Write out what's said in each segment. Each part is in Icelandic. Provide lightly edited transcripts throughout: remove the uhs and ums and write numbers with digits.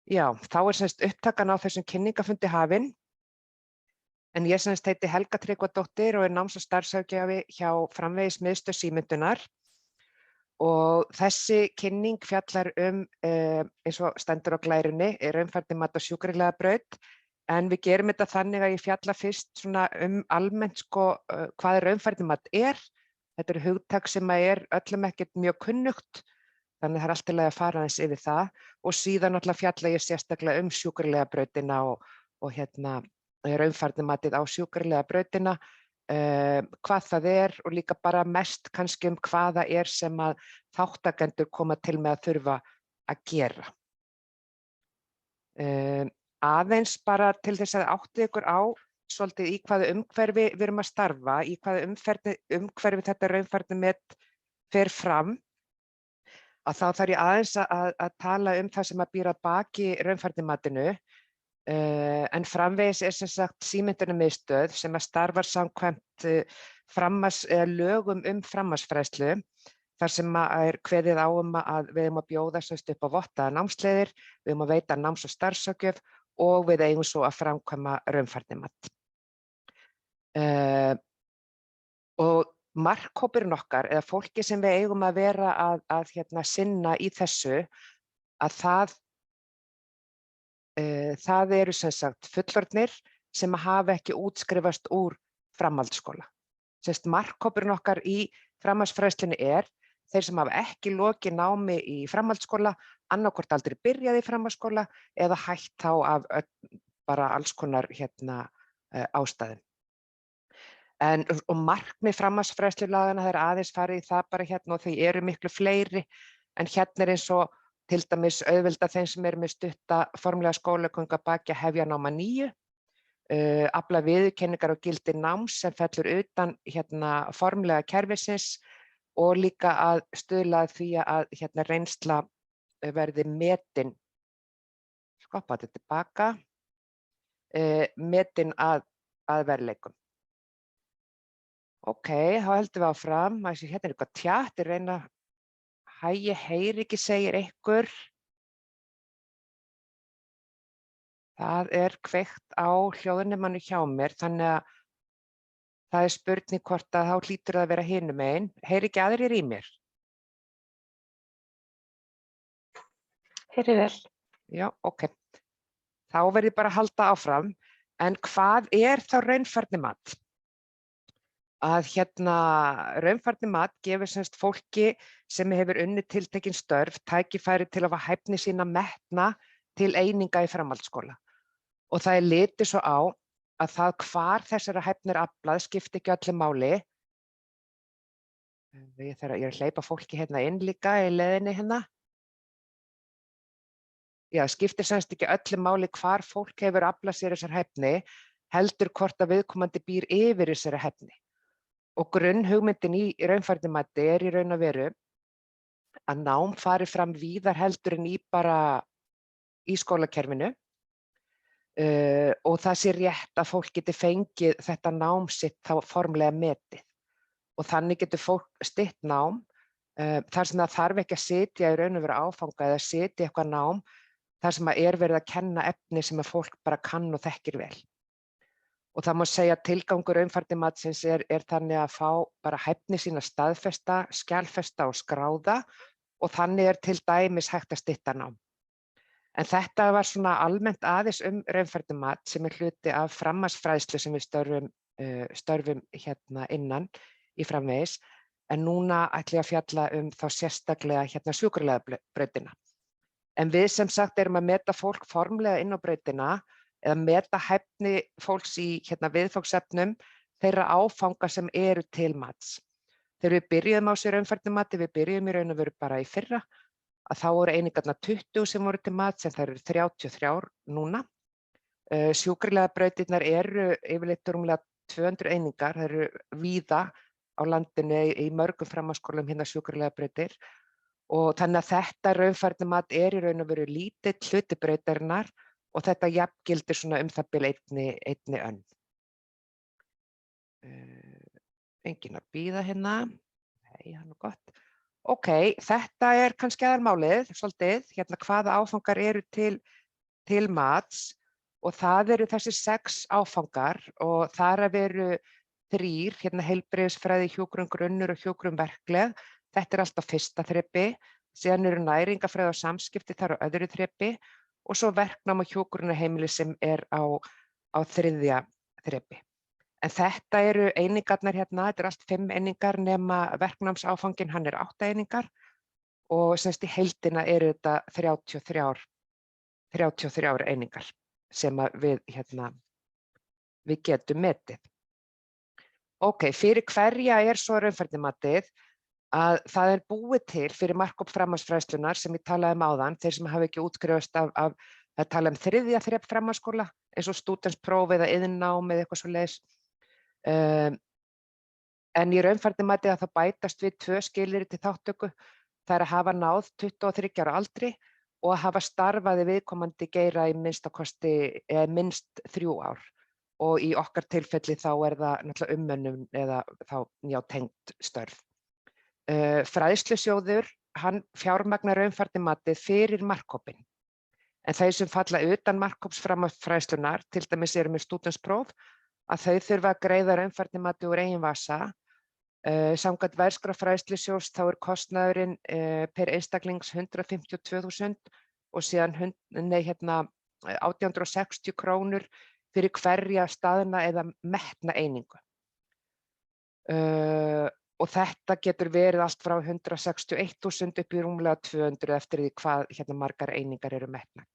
Já, þá semst upptakan á þessum kynningafundi hafin. En ég semst heiti Helga Tryggvadóttir og náms- og starfsráðgjafi hjá Framvegis-miðstöð Símenntunar. Og þessi kynning fjallar eins og stendur á glærunni, raunfærnimat á sjúkraliðabraut. En við gerum þetta þannig að ég fjalla fyrst svona almennt hvað raunfærnimat er. Þetta er hugtak sem öllum ekkert mjög kunnugt, þannig það er allt í lagi að fara aðeins yfir það. Og síðan náttúrulega fjalla ég sérstaklega sjúkraliðabrautina og raunfærnimatið á sjúkraliðabrautina, hvað það og líka bara mest kannski hvað það sem að þátttakendur koma til með að þurfa að gera. Aðeins bara til þess að átta ykkur á svolítið í hvaða umhverfi við erum að starfa, í hvaða umhverfi þetta raunfærnimat fer fram, að þá þarf ég aðeins að tala það sem að býr að baki raunfærnimatinu. En Framvegis sem sagt símenntunarmiðstöð sem að starfar samkvæmt lögum framhaldsfræðslu, þar sem kveðið á að við eigum að bjóða upp á vottaðar námsleiðir, við eigum að veita náms- og starfsráðgjöf og við eigum svo að framkvæma raunfærnimat. Og markhópurinn okkar, eða fólki sem við eigum að vera að sinna í þessu, að það eru sem sagt fullorðnir sem hafa ekki útskrifast úr framhaldsskóla. Markhópurinn okkar í framhaldsfræðslunni þeir sem hafa ekki lokið námi í framhaldsskóla, annaðhvort aldrei byrjað í framhaldsskóla eða hætt þá af bara alls konar ástæðum. Og markmið framhaldsfræðslulaganna það aðeins farið í það bara og þau eru miklu fleiri, en eins og til dæmis auðvelda þeim sem eru með stutta formlega skólagöngu að baki að hefja nám að nýju, afla viðurkenningar og gildi náms sem fellur utan formlega kerfisins og líka að stuðla að því að reynsla verði metin, skoppa þetta tilbaka, metin að verðleikum. Ok, þá heldum við áfram. Hérna er eitthvað tjatt, ég reyna ég heyri ekki, segir einhver. Það kveikt á hljóðnemannu hjá mér, þannig að það spurning hvort að þá hlýtur það að vera hinum megin. Heyri ekki aðrir í mér? Heyri vel. Já, ok. Þá verð ég bara að halda áfram. En hvað þá raunfærnimat? Að raunfærnimat gefur semst fólki sem hefur unnið tiltekin störf tækifæri til að hafa hæfni sína metna til eininga í framhaldsskóla. Og það litið svo á að það hvar þessara hæfni aflað skipti ekki öllu máli. Ég er að hleypa fólki inn líka í leiðinni . Já, skiptir semst ekki öllu máli hvar fólk hefur aflað sér þessar hæfni, heldur hvort að viðkomandi býr yfir þessari hæfni. Og grunnhugmyndin í raunfærnimati í raun og veru að nám fari fram víðar heldur en í skólakerfinu og það sé rétt að fólk geti fengið þetta nám sitt þá formlega metið. Og þannig getur fólk stytt nám þar sem það þarf ekki að sitja í raun og veru áfanga eða sitja eitthvað nám þar sem verið að kenna efni sem að fólk bara kann og þekkir vel. Og það má segja að tilgangur raunfærnimatsins þannig að fá bara hæfni sína staðfesta, skjalfesta og skráða og þannig til dæmis hægt að stytta nám. En þetta var svona almennt aðeins raunfærnimat sem hluti af framhaldsfræðslu sem við störfum innan í Framvegis, en núna ætla ég að fjalla þá sérstaklega sjúkraliðabrautina. En við sem sagt erum að meta fólk formlega inn á brautina eða meta hæfni fólks í viðfangsefnum þeirra áfanga sem eru til mats. Þegar við byrjuðum á sér raunfærnimati, við byrjuðum í raun og veru bara í fyrra, að þá voru einingarnar 20 sem voru til mats en þær eru 33 núna. Sjúkraliðabrautirnar eru yfirleitt rúmlega 200 einingar, þær eru víða á landinu í mörgum framhaldsskólum sjúkraliðabrautir. Og þannig að þetta raunfærnimat í raun og veru lítill hluti brautarinnar og þetta jafngildir svona það bil einni önn. Enginn að bíða hérna. Nei, það er nú gott. Þetta kannski aðalmálið, svolítið, hvaða áfangar eru til mats og það eru þessi 6 áfangar og þar af eru 3, heilbrigðisfræði, hjúkrun grunnur og hjúkrun verkleg. Þetta allt á fyrsta þrepi, síðan eru næringafræði og samskipti þar á öðru þrepi og svo verknám og hjúkrunarheimili sem á þriðja þrepi. En þetta eru einingarnar þetta allt 5 einingar nema verknámsáfanginn, hann 8 einingar og semst í heildina eru þetta 33 einingar sem við getum metið. Fyrir hverja svo raunfærnimatið að það búið til fyrir markhóp framhaldsfræðslunnar sem ég talaði áðan, þeir sem hafa ekki útskrifast að tala þriðja þrep framhaldsskóla eins og stúdentspróf eða iðnnám eða eitthvað svoleiðis. En í raunfærnimatið að það bætast við 2 skilyrði til þátttöku. Það að hafa náð 23 ára aldri og að hafa starfað í viðkomandi geira í minnst 3 ár. Og í okkar tilfelli þá það náttúrulega umönnun eða þá tengt störf. Fræðslusjóður, hann fjármagnar raunfærnimatið fyrir markhópinn. En þeir sem falla utan markhóps framhaldsfræðslunnar, til dæmis eru með stúdentspróf, að þau þurfa að greiða raunfærnimatið úr eigin vasa. Samkvæmt verðskrá fræðslusjóðs þá kostnaðurinn per einstaklings 152.000 og síðan 1860 krónur fyrir hverja staðna eða metna einingu. Og þetta getur verið allt frá 161.000 upp í rúmlega 200 eftir því hvað margar einingar eru metnar.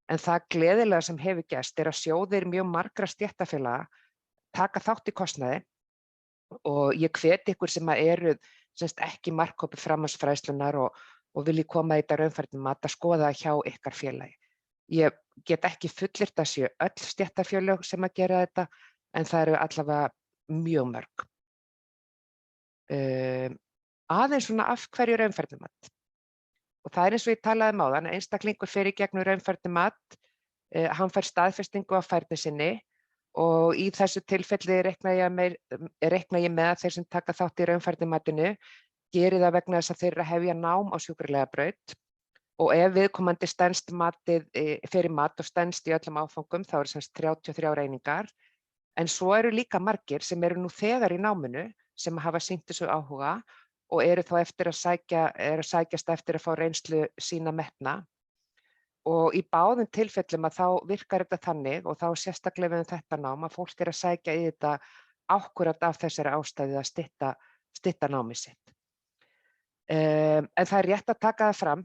En það gleðilega sem hefur gerst að sjóðir mjög margra stéttarfélaga taka þátt í kostnaði og ég hvet ykkur sem eru ekki markhópi framhaldsfræðslunnar og vilji koma í þetta raunfærnimat að skoða hjá ykkar félagi. Ég get ekki fullyrt að séu öll stéttarfélög sem að gera þetta en það eru allavega mjög mörg. Aðeins svona af hverju raunfærnimat. Og það eins og ég talaði áðan, einstaklingur fer í gegnum raunfærnimat, hann fær staðfestingu á færni sinni og í þessu tilfelli reikna ég með að þeir sem taka þátt í raunfærnimatinu geri það vegna þess að þeir hefja nám á sjúkraliðabraut og ef viðkomandi stenst fyrir mat og stenst í öllum áfangum þá eru 33 einingar en svo eru líka margir sem eru nú þegar í náminu sem hafa sýnt þessu áhuga og eru þá eftir að sækjast eftir að fá reynslu sína metna. Og í báðum tilfellum að þá virkar þetta þannig og þá sérstaklega við þetta nám að fólk að sækja í þetta ákkurat af þessari ástæðu að stytta námið sitt. En það rétt að taka það fram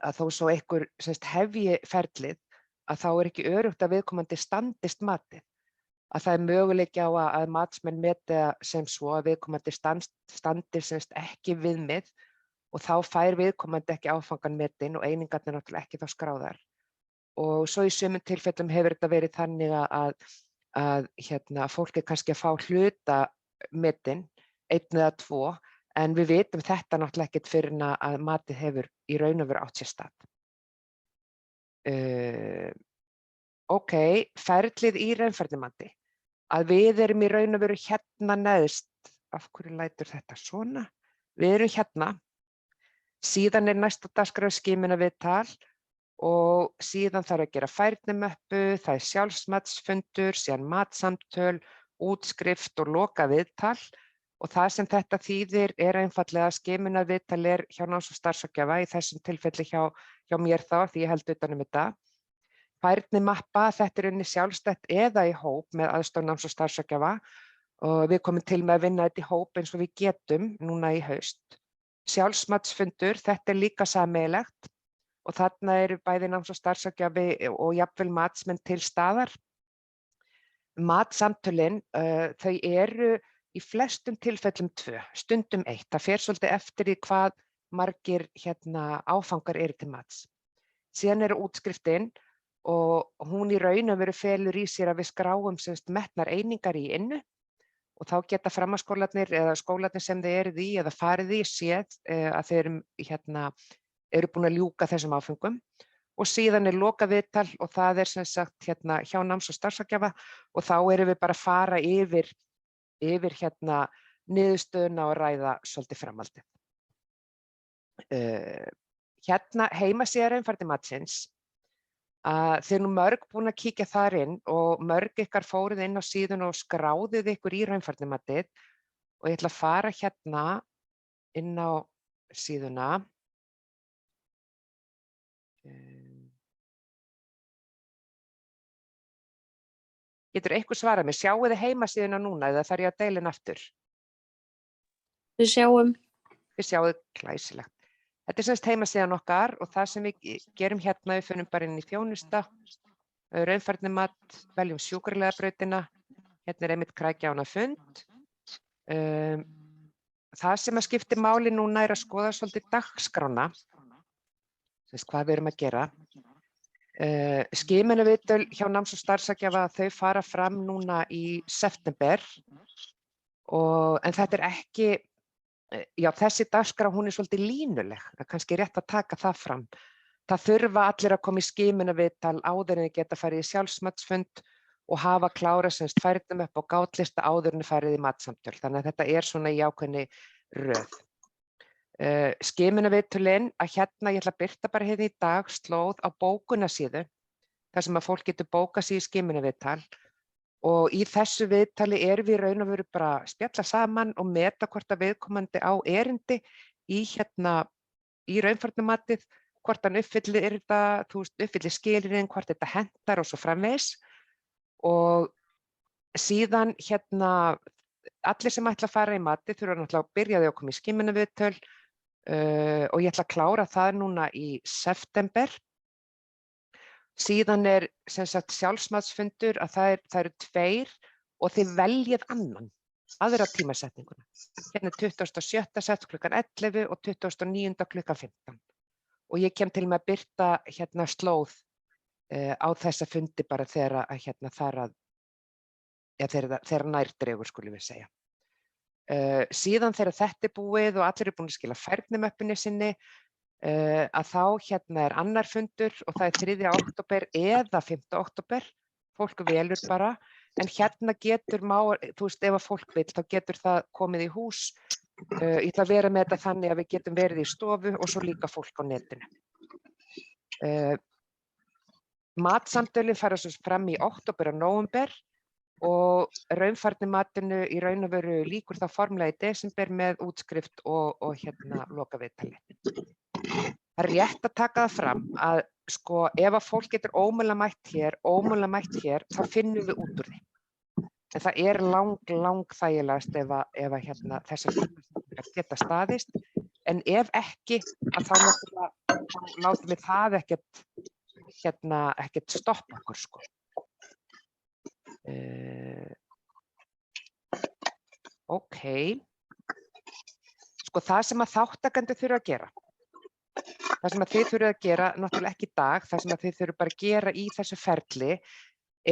að þó svo einhver hefji ferlið að þá ekki öruggt að viðkomandi standist matið. Að það möguleiki á að matsmenn meti sem svo að viðkomandi standist ekki viðmið og þá fær viðkomandi ekki áfangan metin og einingarnir náttúrulega ekki þá skráðar. Og svo í sumum tilfellum hefur þetta verið þannig að fólk kannski að fá hluta metin, 1 eða 2, en við vitum þetta náttúrulega ekkert fyrir að matið hefur í raun og veru átt sér stað. Ferlið í raunfærnimati. Að við erum í raun og veru neðst, af hverju lætur þetta svona? Við erum síðan næst á dagskrá skimunarviðtal og síðan þarf að gera færnimöppu, það sjálfsmatsfundur, síðan matsamtöl, útskrift og lokaviðtal og það sem þetta þýðir einfaldlega að skimunarviðtal hjá náms- og starfsráðgjafa, í þessum tilfelli hjá mér þá, því ég held utan þetta. Færnimappa, þetta unnið sjálfstætt eða í hóp með aðstoð náms- og starfsráðgjafa og við komum til með að vinna þetta í hóp eins og við getum núna í haust. Sjálfsmatsfundur, þetta líka sameiginlegt og þarna eru bæði náms- og starfsráðgjafi og jafnvel matsmenn til staðar. Matsamtölin, þau eru í flestum tilfellum 2, stundum 1. Það fer svolítið eftir því hvað margir áfangar eru til mats. Síðan eru útskriftin og hún í raun og veru felur í sér að við skráum metnar einingar í innu og þá geta framhaldsskólarnir eða skólarnir sem þeir eruð í eða farið í séð að þeir eru búin að ljúka þessum áföngum og síðan lokaviðtal og það sem sagt hjá náms- og starfsráðgjafa og þá erum við bara að fara yfir niðurstöðuna og ræða svolítið framhaldið. Hérna heimasíða Raunfærnimatsins, þið eru nú mörg búin að kíkja þar inn og mörg ykkar fóruð inn á síðuna og skráðuð ykkur í raunfærnimatið og ég ætla að fara hérna inn á síðuna. Getur eitthvað svarað mér, sjáu þið heimasíðuna núna eða þarf ég að deila henni aftur? Við sjáum. Við sjáum glæsilegt. Þetta er semst heimasíðan okkar og það sem við gerum hérna, við finnum bara inn í þjónusta, raunfærnimat, veljum sjúkraliðabrautina, hérna er einmitt krækja á hana fund. Það sem að skipti máli núna er að skoða svolítið dagskrána, hvað við erum að gera. Skimunarviðtöl hjá náms- og starfsráðgjafa, þau fara fram núna í september en þetta er ekki, já þessi dagskrá hún er svolítið línuleg, það er kannski rétt að taka það fram. Það þurfa allir að koma í skimunarviðtal áður en þið geta farið í sjálfsmatsfund og hafa klárað semst færnum upp á gátlista áður en farið í matsamtöl, þannig að þetta er svona í ákveðinni röð. Skimunarviðtölin að hérna, ég ætla að birta bara hérna í dag slóð á bókunarsíðu þar sem að fólk getur bókað sig í skimunarviðtal og í þessu viðtali erum við í raun og veru bara að spjalla saman og meta hvort að viðkomandi á erindi í raunfærnimatið, hvort hann uppfyllir þetta, uppfyllir skilyrðin, hvort þetta hentar og svo framvegis. Og síðan hérna allir sem ætla að fara í matið þurfa náttúrulega að byrja að koma í skimunarviðtöl og ég ætla að klára það núna í september. Síðan er sem sagt sjálfsmatsfundur að það eru 2 og þið veljið aðra tímasetninguna. Hérna er 27. sett klukkan 11 og 29. klukkan 15. Og ég kem til með að birta hérna slóð á þessa fundi bara þegar nærdregur skulum við segja. Síðan þegar þetta er búið og allir eru búin að skila færnimöppinni sinni að þá hérna er annar fundur og það er 3. október eða 5. október, fólk velur bara, en hérna getur ef að fólk vill þá getur það komið í hús. Ég ætla að vera með þetta þannig að við getum verið í stofu og svo líka fólk á netinu. Matsamtölin fara svo fram í október og nóvember og raunfærnimatinu í raun og veru líkur þá formlega í desember með útskrift og lokaviðtali. Það er rétt að taka það fram að sko ef að fólk getur ómögulega mætt hér, þá finnum við út úr því. En það er lang þægilegast ef að þessar spurningar geta staðist, en ef ekki, að þá látum við það ekkert stoppa okkur sko. Ok, sko það sem að þátttakendur þurfa að gera, það sem að þið þurfa að gera, náttúrulega ekki í dag, það sem að þið þurfa bara að gera í þessu ferli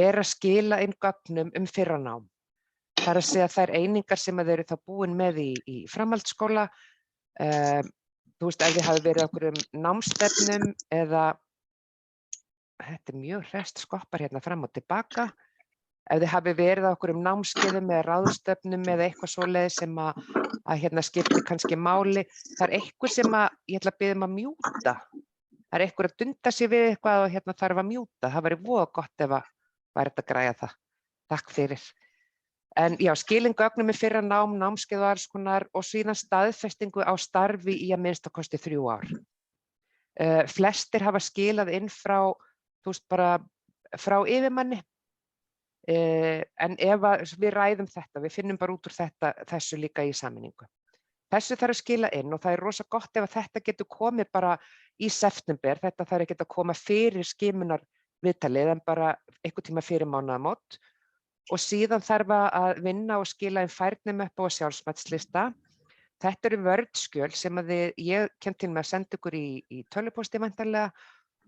er að skila inn gögnum fyrra nám. Það er að segja þær einingar sem að þau eru þá búin með í framhaldsskóla, ef þið hafi verið okkur námsstefnum eða, þetta er mjög hresst skoppar hérna fram og tilbaka, ef þið hafi verið okkur námskeiðum eða ráðstöfnum eða eitthvað svoleiðis sem að skiptir kannski máli, það er eitthvað sem ég ætla að biðja að mjúta. Það er eitthvað að dunda sig við eitthvað og þarf að mjúta. Það væri voða gott ef að væri þetta að græja það. Takk fyrir. En já, skilin gögnum fyrra nám, námskeið og alls konar og síðan staðfestingu á starfi í að minnsta kosti 3 ár. Flestir hafa skilað inn frá yfirmanni. En ef við ræðum þetta, við finnum bara út úr þessu líka í sameiningu. Þessu þarf að skila inn og það er rosa gott ef þetta getur komið bara í september, þetta þarf ekki að koma fyrir skimunarviðtalið en bara einhvern tíma fyrir mánaðamót og síðan þarf að vinna og skila inn færnimöppu og sjálfsmatslista. Þetta eru Word-skjöl sem ég kem til með að senda ykkur í tölvupósti væntanlega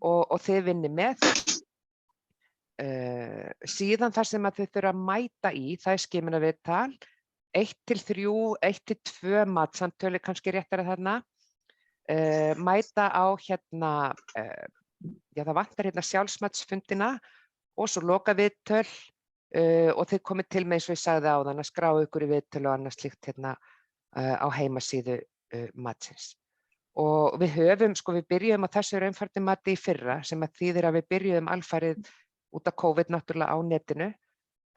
og þið vinni með. Síðan þar sem að þið þurfa að mæta í, það er skimunarviðtal, 1-3, 1-2 matsamtölu, kannski réttara þarna, mæta á það vantar sjálfsmatsfundina og svo lokaviðtöl og þið komið til með eins og ég sagði áðan að skrá ykkur í viðtöl og annað slíkt á heimasíðu matsins. Og við höfum, sko við byrjuðum á þessu raunfærnimati í fyrra sem að þýðir að við byrjuðum alfarið út af COVID náttúrulega á netinu,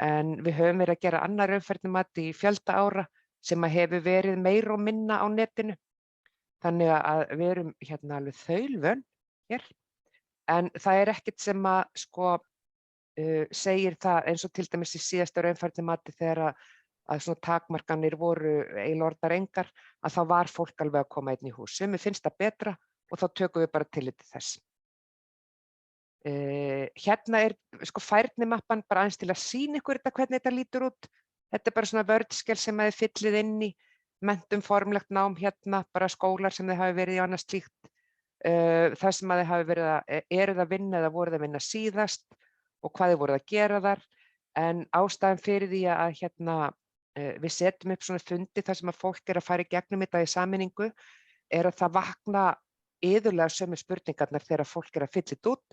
en við höfum verið að gera annar raunfærnimati í fjölda ára sem að hefur verið meira og minna á netinu. Þannig að við erum hérna alveg þaulvön hér, en það er ekkert sem að sko segir það eins og til dæmis í síðasta raunfærnimati þegar að svona takmarkanir voru eiginlega orðnar engar, að þá var fólk alveg að koma inn í hús. Sumir finnst það betra og þá tökum við bara tillit til þess. Hérna er sko færnimappan bara aðeins til að sýna ykkur þetta hvernig þetta lítur út. Þetta er bara svona vördskel sem þið fyllið inn í, menntun formlegt nám hérna, bara skólar sem þið hafi verið í annað slíkt. Það sem að þið hafi verið að, eruð að vinna eða voruð að vinna síðast og hvað þið voruð að gera þar. En ástæðan fyrir því að hérna, við setjum upp svona fundi þar sem að fólk er að fara í gegnum þetta í sameiningu er að það vakna iðulega sömu spurningarnar þegar fólk er að fylla þetta út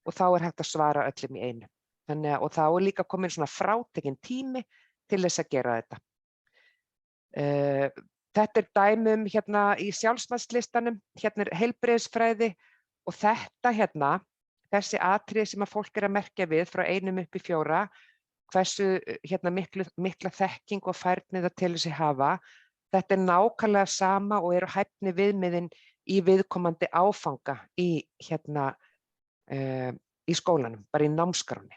og þá er hægt að svara öllum í einu. Þannig að, og þá er líka komin svona frátekinn tími til þess að gera þetta. Þetta er dæmum hérna í sjálfsmatslistanum, hérna er heilbrigðisfræði og þetta hérna, þessi atriði sem að fólk er að merkja við frá 1 upp í 4, hversu hérna mikla þekking og færni það telur sig hafa. Þetta er nákvæmlega sama og eru hæfni viðmiðin í viðkomandi áfanga í hérna í skólanum, bara í námskránni.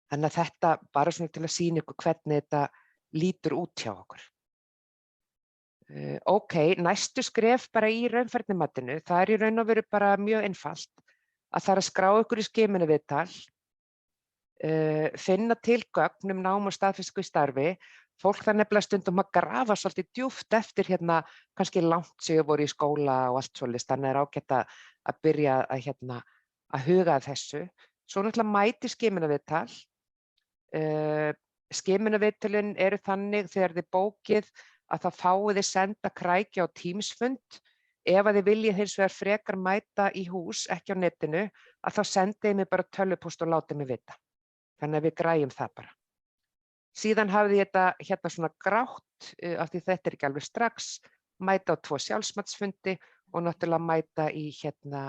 Þannig að þetta bara svona til að sýna ykkur hvernig þetta lítur út hjá okkur. Ok, næstu skref bara í raunfærnimatinu, það er í raun og veru bara mjög einfalt að það er að skrá ykkur í skimunarviðtal, finna til gögn nám og staðfestingu í starfi. Fólk það nefnilega stundum að grafa svolítið djúpt eftir hérna kannski langt sem voru í skóla og allt svoleiðis, þannig er ágætt að byrja að hérna að huga að þessu. Svo náttúrulega mæti skimunarviðtal. Skimunarviðtölin eru þannig þegar þið bókið að það fáið þið senda krækja á Teams-fund. Ef að þið viljið hins vegar frekar mæta í hús, ekki á netinu, að þá sendið mér bara tölvupóst og látið mig vita. Þannig að við græjum það bara. Síðan hafði ég þetta hérna svona grátt, af því þetta er ekki alveg strax, mæta á 2 sjálfsmatsfundi og náttúrulega mæta í hérna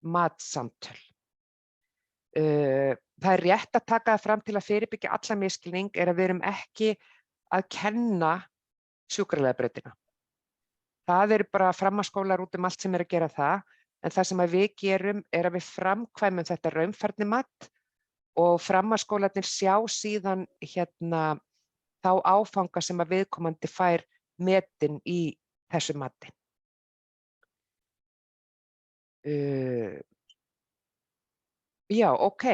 matsamtöl. Það er rétt að taka það fram til að fyrirbyggja alla misskilning er að við erum ekki að kenna sjúkraliðabrautina. Það eru bara framhaldsskólar út allt sem er að gera það, en það sem að við gerum er að við framkvæmum þetta raunfærnimat og framhaldsskólarnir sjá síðan hérna þá áfanga sem að viðkomandi fær metin í þessu mati. Já, ok.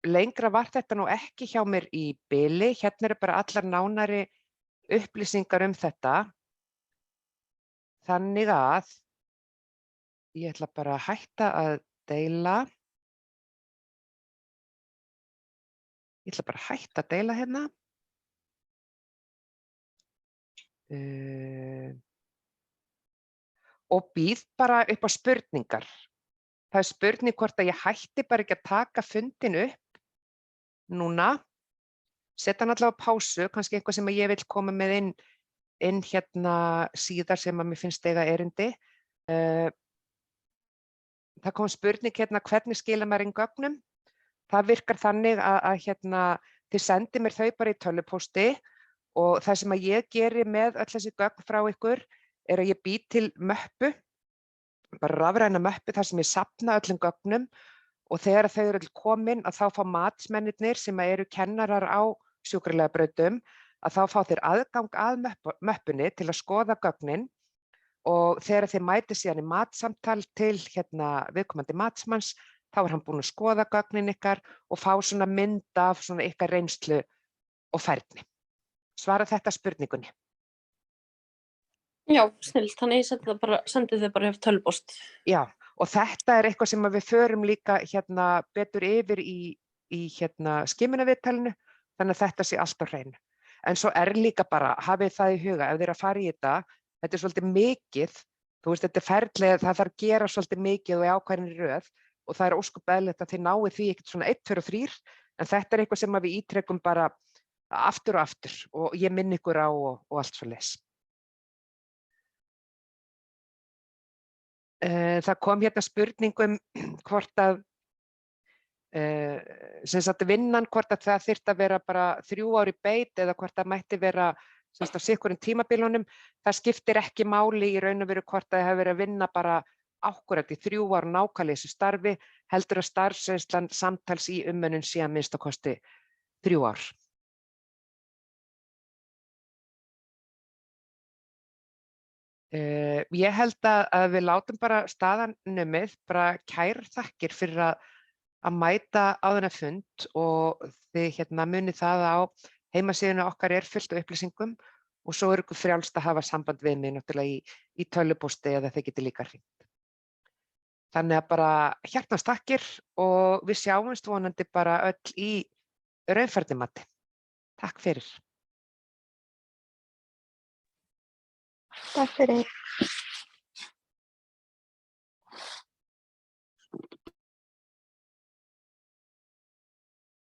Lengra var þetta nú ekki hjá mér í bili. Hérna eru bara allar nánari upplýsingar þetta. Þannig að ég ætla bara að hætta að deila. Ég ætla bara að hætta að deila hérna. Og býð bara upp á spurningar. Það er spurning hvort að ég hætti bara ekki að taka fundin upp núna. Setja hann allavega á pásu, kannski eitthvað sem ég vil koma með inn hérna síðar sem að mér finnst eiga erindi. Það kom spurning hérna hvernig skila maður inn gögnum. Það virkar þannig að hérna, þið sendi mér þau bara í tölvupósti og það sem að ég geri með öll þessi gögn frá ykkur er að ég bý til möppu, bara rafræna möppu þar sem ég safna öllum gögnum og þegar þau eru öll komin að þá fá matsmennirnir sem eru kennarar á sjúkraliðabrautum að þá fá þeir aðgang að möppunni til að skoða gögnin og þegar þeir mæti síðan í matsamtal til hérna viðkomandi matsmanns þá er hann búinn að skoða gögnin ykkar og fá svona mynd af svona ykkar reynslu og færni. Svara þetta spurningunni. Já, snilt. Þannig ég sendi þið bara eftir tölvupóst. Já, og þetta er eitthvað sem við förum líka hérna betur yfir í hérna skimunarviðtalinu, þannig að þetta sé allt á hreinu. En svo er líka bara, hafið það í huga, ef þið eru að fara í þetta er svolítið mikið, þú veist, þetta er ferlega, það þarf að gera svolítið mikið og í ákveðinni röð og það er ósköp eðlilegt að þið náið því ekkert svona 1, 2 og 3, en þetta er eitthvað sem við ítrekum bara aftur og aftur og ég minni ykkur á og allt svoleiðis. Það kom hérna spurningum hvort að sem sagt vinnan, hvort að það þyrfti að vera bara 3 ár í beit eða hvort það mætti vera sem sagt á sitthvorum tímabilunum. Það skiptir ekki máli í raun og veru hvort það hefur verið að vinna bara akkúrat í 3 ár nákvæmlega í þessu starfi, heldur að starfsreynslan samtals í umönnun sé að minnsta kosti 3 ár. Ég held að við látum bara staðan numið, bara kærar þakkir fyrir að mæta á þennan fund og þið munið það á heimasíðunni okkar er fullt af upplýsingum og svo ykkur frjálst að hafa samband við mig náttúrulega í tölvupósti eða þið getið líka hringt. Þannig að bara hjartans þakkir og við sjáumst vonandi bara öll í raunfærnimati. Takk fyrir. Takk fyrir.